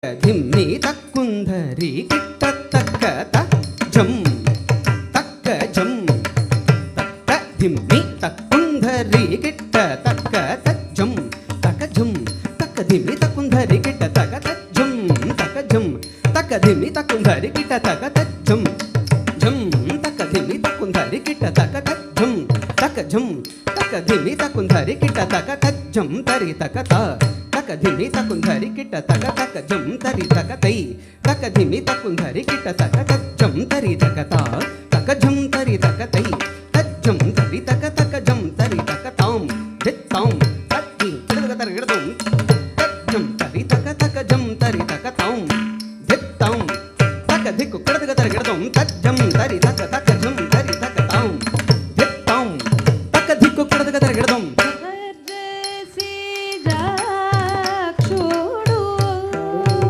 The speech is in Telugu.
ధిమ్మి తక్కుంధరి కిట్ట తక్క జం తక్క జం తక్క ధిమ్మి తక్కుంధరి కిట్ట తక్క జం తక్క జం తక్క ధిమ్మి తక్కుంధరి కిట్ట తక్క జం తక్క జం తక్క ధిమ్మి తక్కుంధరి కిట్ట తక్క జం జం తక్క ధిమ్మి తక్కుంధరి కిట్ట తక్క జం తక్క జం తక్క ధిమ్మి తక్కుంధరి కిట్ట తక్క జం తరి తక్క తక ధిమి తకుంధరి కిట తక తక జం తరి తక తై తక ధిమి తకుంధరి కిట తక తక జం తరి తక తక జం తరి తక తై తజ్జం తరి తక తక జం తరి తక తాం జిత్తాం తజ్జి తరి తక తరి తజ్జం తరి తక తక జం తరి తక